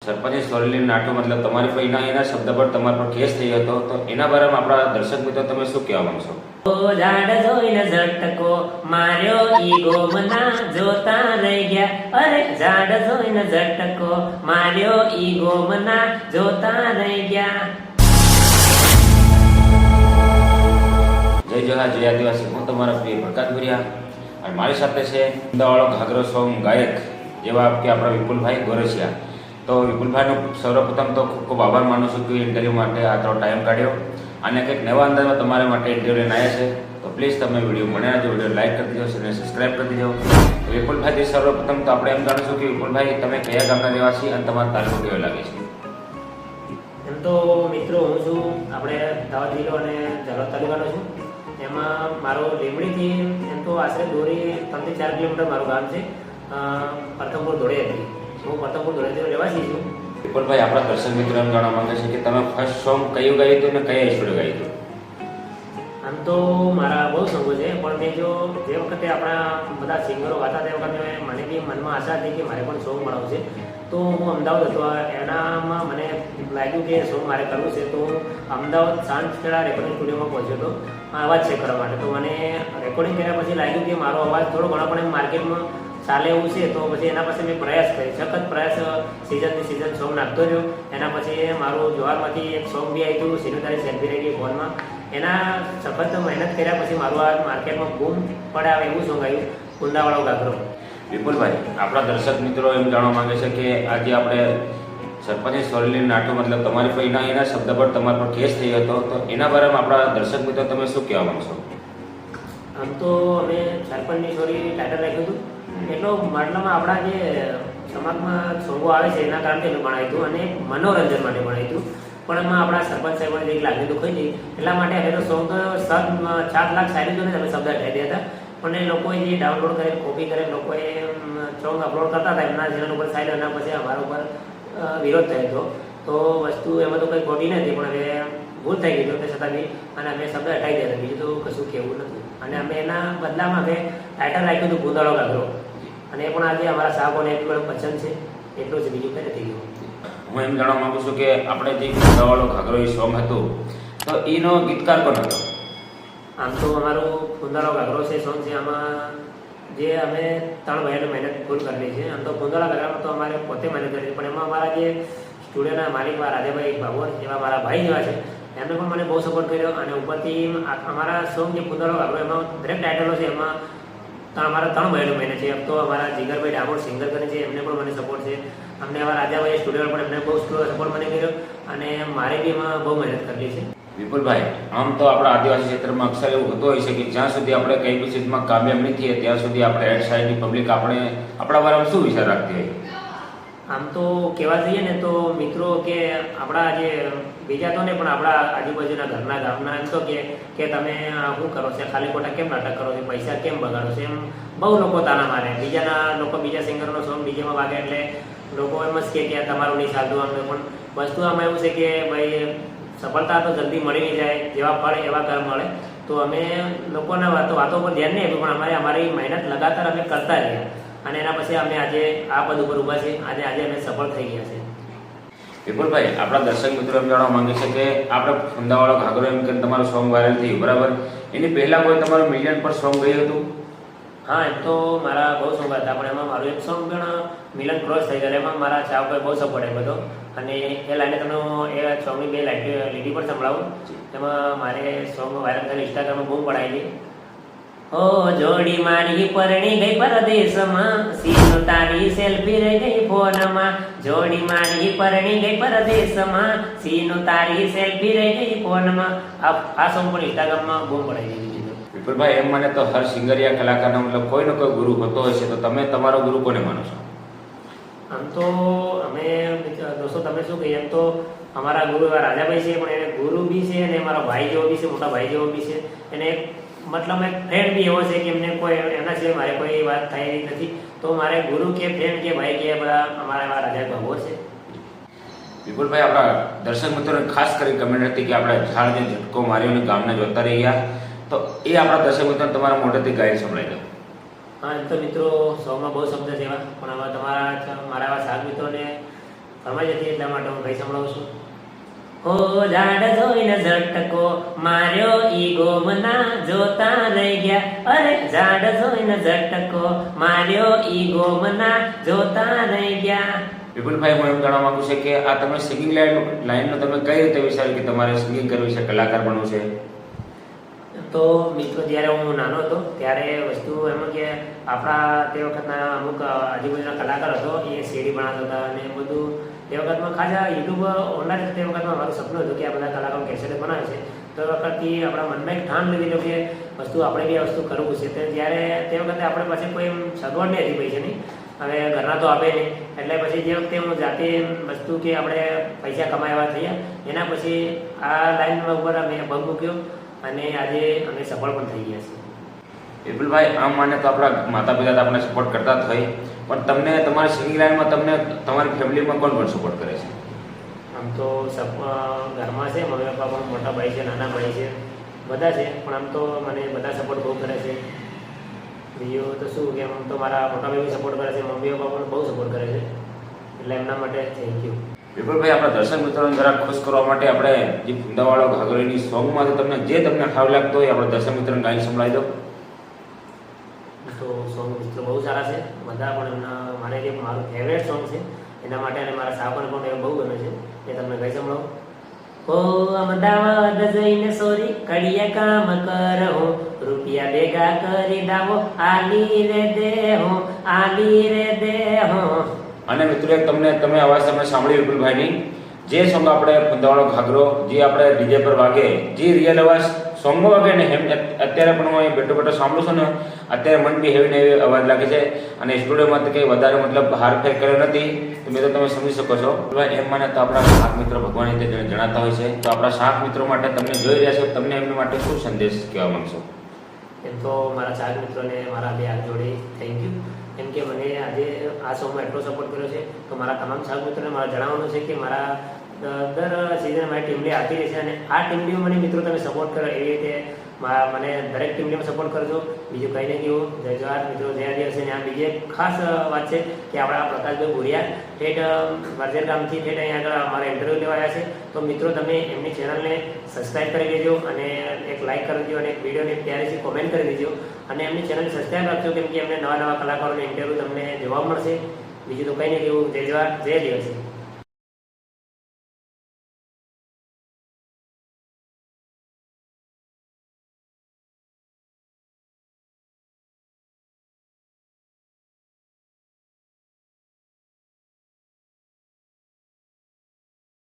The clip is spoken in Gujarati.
સરપંચે સોરેલી નાટો મતલબ તમારી પર એના શબ્દ પર તમારા પર કેસ થઈ હતો, તો એના બારામાં આપણા દર્શક મિત્રો તમે શું કહેવા માંગશો? ઝાડ જોઈને ઝટકો માર્યો ઈ ગોમના જોતા રહી ગયા. અરે ઝાડ જોઈને ઝટકો માર્યો ઈ ગોમના જોતા રહી ગયા. જય જોહાર, જય આદિવાસી. હું તમારા પ્રિય પ્રકાશ ભુરિયા અને મારી સાથે છે અમદાવાળો ઘાઘરો સોંગ ગાયક જેવા કે આપણા વિપુલભાઈ ગોરસિયા. તો વિપુલભાઈનો સર્વપ્રથમ તો ખૂબ ખૂબ આભાર માનું છું કે ઇન્ટરવ્યૂ માટે આ થોડો ટાઈમ કાઢ્યો અને કંઈક નવા અંદાજમાં તમારા માટે ઇન્ટરવ્યૂ લઈને આવ્યા છે. તો પ્લીઝ તમે વિડીયો બનાવ્યા જો, વિડીયો લાઈક કરી દેજો અને સબસ્ક્રાઈબ કરી દેજો. વિપુલભાઈ સર્વપ્રથમ તો આપણે એમ જાણીશું કે વિપુલભાઈ તમે કયા ગામના રહેવાસી અને તમારો તાલુકો કેવો લાગે છે? એમ તો મિત્રો હું છું આપણે દાહોદ જિલ્લો અને ઝાલોદ તાલુકાનો છું. એમાં મારો લીમડીથી એમ તો આશરે દોરી 3 થી 4 કિલોમીટર મારું ગામ છે. પ્રથમપુર ધોળે હતી. હું પ્રથમપુર ધોળેથી રહેવાસી છું. વિપુલભાઈ આપણા દર્શક મિત્રો એમ જાણવા માંગે છે કે તમે ફર્સ્ટ સોંગ કયું ગાયું હતું અને કયા ઈશ્વરે ગાયું હતું? આમ તો મારા બહુ સોંગો છે, પણ મેં જે વખતે આપણા બધા સિંગરો ગાતા તે વખતે મને બી મનમાં આશા હતી કે મારે પણ સોંગ બનાવવું છે. તો હું અમદાવાદ હતો, એનામાં મને લાગ્યું કે સોંગ મારે કરવું છે. તો હું અમદાવાદ સાંજખેડા રેકોર્ડિંગ સ્ટુડિયોમાં પહોંચ્યો હતો અવાજ ચેક કરવા માટે. તો મને રેકોર્ડિંગ કર્યા પછી લાગ્યું કે મારો અવાજ થોડો ઘણો પણ માર્કેટમાં ચાલે એવું છે. તો પછી એના પછી મેં પ્રયાસ કર્યો, સખત પ્રયાસ, સિઝનની સિઝન સોંગ નાખતો રહ્યો. એના પછી મારું જોહારમાંથી એક સોંગ બી આવ્યું હતું, સીનું તારી સેલ્ફી રહી ગઈ ફોનમાં. એના સખત મહેનત કર્યા પછી મારું આ માર્કેટમાં બૂમ પડે આવે એવું સોંગ આવ્યું, કુંડાવાળો ઘાઘરો. વિપુલભાઈ આપણા દર્શક મિત્રો એમ જાણવા માંગે છે કે આજે આપણે સરપંચે સોરેલી નાટો મતલબ તમારી પર એના શબ્દ પર તમારા પર કેસ થઈ હતો, તો એના બારામાં આપણા દર્શક મિત્રો તમે શું કહેવા માંગશો? આમ તો અમે સરપંચની સોરી ટાઇટલ રાખ્યું હતું. એટલો મતલબમાં આપણા જે સમાજમાં સોંગો આવે છે એના કારણે મેં ભણાવ્યું હતું અને મનોરંજન માટે ભણાવ્યું હતું. પણ એમાં આપણા સરપંચ સાહેબને એક લાગણી દુખાઈ હતી, એટલા માટે અમે તો સોંગ 7 લાખ શાયરી ને અમે શબ્દ હટાવી દીધા હતા. પણ એ લોકોએ જે ડાઉનલોડ કરે, કોપી કરે, લોકોએ સોંગ અપલોડ કરતા હતા એમના ચેનલ ઉપર સાઈડ, એના પછી અમારા ઉપર વિરોધ થયો હતો. તો વસ્તુ એમાં તો કંઈ ખોટી નથી, પણ હવે ભૂલ થઈ ગઈ તે છતાં બી અને અમે શબ્દ હટાવી દીધા. બીજું તો કશું કહેવું નથી. અને અમે એના બદલામાં અમે ટાઇટલ રાખ્યું હતું કુંડાળો ઘાઘરો, અને એ પણ આજે અમારા સાહેબોને એટલું પસંદ છે. એટલું જ, બીજું કંઈ નથી ગયું. હું એમ જાણવા માંગુ છું કે આપણે જે કુંડાવાળો ઘાઘરો એ સોંગ હતું, તો એનો ગીતકાર કોણ હતો? આમ તો અમારું કુંડાળો ઘાઘરો છે સોંગ છે, આમાં જે અમે 3 ભાઈઓને મહેનત ફૂલ કરેલી છે. આમ તો કુંડાળા ઘાઘરામાં તો અમારે પોતે મહેનત કરી, પણ એમાં અમારા જે સ્ટુડિયોના માલિક રાજાભાઈ ભાગવત જેવા મારા ભાઈ જેવા છે, એમને પણ મને બહુ સપોર્ટ કર્યો. અને ઉપરથી અમારા સોંગ જે કુંડાળો ઘાઘરો એમાં દરેક ટાઇટલો છે, એમાં અમારા 3 ભાઈઓને મહેનત છે. એમ તો અમારા જીગરભાઈ ડામોર સિંગર કરે છે, એમને પણ મને સપોર્ટ છે. અમને અમારા રાજાભાઈ સ્ટુડિયો પણ એમને બહુ સપોર્ટ મને કર્યો અને મારે બી એમાં બહુ મહેનત કરેલી છે. વિપુલભાઈ આમ તો આપણા આદિવાસી ક્ષેત્રમાં અક્ષર એવું હોતો હોય છે કે જ્યાં સુધી આપણે કઈ બી ચીજમાં કામયાબ નહીં થઈએ ત્યાં સુધી આપણે એડ સાઈડની પબ્લિક આપણા બારામાં શું વિચાર રાખતી હોય? આમ તો કહેવા જઈએ ને તો મિત્રો કે આપણા જે બીજા તો ને પણ આપણા આજુબાજુના ઘરના ગામના એમ તો કે તમે શું કરો છો, ખાલી ખોટા કેમ નાટક કરો છો, પૈસા કેમ બગાડો છો, એમ બહુ લોકો તાના મારે. બીજાના લોકો બીજા સિંગરનો સોંગ બીજામાં વાગે એટલે લોકો એમ જ કે તમારું નહીં ચાલતું. આમ પણ વસ્તુ આમાં એવું છે કે ભાઈ સફળતા તો જલ્દી મળી નહીં જાય, જેવા ફળ એવા કર્મ મળે. તો અમે લોકોના વાતો પર ધ્યાન નહીં આપ્યું, પણ અમારી મહેનત લગાતાર અમે કરતા રહ્યા અને એના પછી અમે આજે આ પદ ઉપર ઊભા છે. આજે અમે સફળ થઈ ગયા છે. વિપુલભાઈ આપણા દર્શક મિત્રો એમ જાણવા માંગે છે કે આપણે કુંડાવાળો ઘાઘરો એમ કે તમારું સોંગ વાયરલ થયું બરાબર, એની પહેલાં કોઈ તમારું મિલિયન પર સોંગ ગયું હતું? હા, એમ તો મારા બહુ સોંગ હતા, પણ એમાં મારું એક સોંગ પણ મિલિયન ક્રોસ થઈ ગયેલું. એમાં મારા ચાહકોએ બહુ સપોર્ટ આપ્યો હતો અને એ લાઈને તમને એ સોંગની 2 લીટી પર સંભળાવું. એમાં મારે સોંગ વાયરલ થયેલું, ઇન્સ્ટાગ્રામમાં બૂમ પડાયેલી. ઓ જોડી મારી પરણી ગઈ પરદેશમાં, સીનું તારી સેલ્ફી રહી ગઈ ફોનમાં. જોડી મારી પરણી ગઈ પરદેશમાં, સીનું તારી સેલ્ફી રહી ગઈ ફોનમાં. આ સોંગ પણ ઇન્સ્ટાગ્રામમાં બૂમ પડાવી દીધી. વિપુલભાઈ એમ મને તો હર સિંગરિયા કલાકારનો મતલબ કોઈનો કોઈ ગુરુ હોતો હશે, તો તમે તમારો ગુરુ કોને માનો છો? આમ તો અમે દોસ્તો તમે શું કહીએ, એમ તો અમારા ગુરુ એવા રાજાભાઈ છે, પણ એને ગુરુ બી છે અને મારો ભાઈ જેવો બી છે, મોટા ભાઈ જેવો બી છે. એને મતલબ એક ફ્રેન્ડ બી એવો છે કે એમને કોઈ એના સિવાય મારે કોઈ વાત થઈ નથી. તો મારે ગુરુ કે ફ્રેન્ડ કે ભાઈ કે બધા અમારા એવા રાજા ભાગો છે. વિપુલભાઈ આપણા દર્શક મિત્રોને ખાસ કરી કમેન્ટ હતી કે આપણે ઝાડને ઝટકો માર્યો ગામને જોતા રહી ગયા, તો એ આપણા દર્શક મિત્રોને તમારા મોઢેથી ગાઈ સંભળાઈ દો. હા, એમ તો મિત્રો સોંગમાં બહુ શબ્દ છે એવા, પણ હવે મારા એવા સાથ મિત્રોને ફરમાઈ જતી એટલા માટે હું કઈ સંભળાવું છું. હો ઝાડ જોઈને ઝટકો માર્યો ઈ ગોમના જોતા રહી ગયા, અરે ઝાડ જોઈને ઝટકો માર્યો ઈ ગોમના જોતા રહી ગયા. વિપુલભાઈ, હું એમ જાણવા માંગુ છું કે આ તમે સિંગિંગ લાઈનનો તમે કઈ રીતે વિચાર્યું કે તમારે સિંગિંગ કરવી છે, કલાકાર બનવું છે? તો મિત્રો જ્યારે હું નાનો હતો ત્યારે વસ્તુ એમાં કે આપણા તે વખતના અમુક આજુબાજુના કલાકાર હતો એ સીડી બનાવતા હતા અને બધું તે વખતમાં ખાસા યુટ્યુબ ઓનલાઈન તે વખતમાં મારું સપનું હતું કે આ બધા કલાકારો કેસેટ બનાવે છે. તો એ વખતથી આપણા મનમાં એક ઠાણ લીધી લો કે વસ્તુ આપણે બી આ વસ્તુ કરવું છે. તો જ્યારે તે વખતે આપણે પાસે કોઈ એમ સગવડ નહીં હતી પૈસાની, હવે ઘરના તો આપે નહીં, એટલે પછી જે વખતે હું જાતે વસ્તુ કે આપણે પૈસા કમાવા થયા એના પછી આ લાઈન ઉપર મેં પગ મૂક્યો અને આજે અમે સફળ પણ થઈ ગયા છીએ. વિપુલભાઈ, આમ માને તો આપણા માતા પિતા તો આપણને સપોર્ટ કરતા જ હોય, પણ તમને તમારી સિંગિંગ લાઈનમાં તમને તમારી ફેમિલીમાં કોણ કોણ સપોર્ટ કરે છે? આમ તો ઘરમાં છે મમ્મી પપ્પા પણ, મોટા ભાઈ છે, નાના ભાઈ છે, બધા છે, પણ આમ તો મને બધા સપોર્ટ બહુ કરે છે. બીજું તો શું કે આમ તો મારા મોટા ભાઈ સપોર્ટ કરે છે, મમ્મી પપ્પા પણ બહુ સપોર્ટ કરે છે, એટલે એમના માટે થેન્ક યુ. વિપુલભાઈ, આપણા દર્શક મિત્રોને જરા ખુશ કરવા માટે આપણે જે ફૂંદાવાળો ઘાઘરોની સોંગમાંથી તમને ખાવ લાગતો હોય આપણે દર્શક મિત્રોને ગાઈ સંભળાવી દો. તો સોંગ મિત્રો બહુ સારા છે બધા, પણ એમના મારે જે મારું ફેવરેટ સોંગ છે એના માટે અને મારા સાવકોને પણ એ બહુ ગમે છે, એ તમને કહી સંભળાવો. ઓ અમદાવાદ જઈને સોરી કડિયા કામ કરહું, રૂપિયા ભેગા કરી દાવો આલી રે દેહો, આલી રે દેહો. અને મિત્રો એક તમે અવાજ તમે સાંભળી વિપુલભાઈની, જે સોંગ આપણે ફૂંદાવાળો ઘાઘરો જે આપણે ડીજે પર વાગે, જે રિયલ અવાજ સોંગમાં વાગે ને એમ અત્યારે પણ હું બેઠો સાંભળું છું ને અત્યારે મન બી હેવીને એવી અવાજ લાગે છે. અને સ્ટુડિયોમાં તો કંઈ વધારે મતલબ હારફેર કર્યો નથી, તો મેં તો તમે સમજી શકો છો. એમ માને તો આપણા શાક મિત્રો ભગવાન રીતે જણાતા હોય છે, તો આપણા શાક મિત્રો માટે તમને જોઈ રહ્યા છો, તમને એમના માટે શું સંદેશ કહેવા માંગશો? એમ તો મારા શાક મિત્રોને મારા બે હાથ જોડે થેન્ક યુ, કેમ કે મને આજે આ શોમાં એટલો સપોર્ટ કર્યો છે. તો મારા તમામ શાક મિત્રોને મારે જણાવવાનું છે કે મારા દર સિઝન મારી ટીમલી આવતી રહેશે અને આ ટીમલીમાં મને મિત્રો તમે સપોર્ટ કરો એવી રીતે મને દરેક ટીમલીમાં સપોર્ટ કરજો. બીજું કંઈ નહીં કેવું, જય જવાહર મિત્રો, જય આદિવાસી. અને આ બીજી એક ખાસ વાત છે કે આપણા પ્રકાશભાઈ ભુરિયા ઠેઠ વર્જર ગામથી ઠેઠ અહીંયા આગળ અમારા ઇન્ટરવ્યૂ લેવા આવ્યા છે. તો મિત્રો તમે એમની ચેનલને સબસ્ક્રાઈબ કરી દેજો અને એક લાઇક કરી દેજો અને એક વિડીયોને પ્યારીથી કોમેન્ટ કરી દેજો અને એમની ચેનલને સબસ્ક્રાઈબ રાખજો, કેમ કે એમને નવા કલાકારોને ઇન્ટરવ્યૂ તમને જોવા મળશે. બીજું તો કંઈ નહીં કેવું, જય જવાહર, જય આદિવાસી.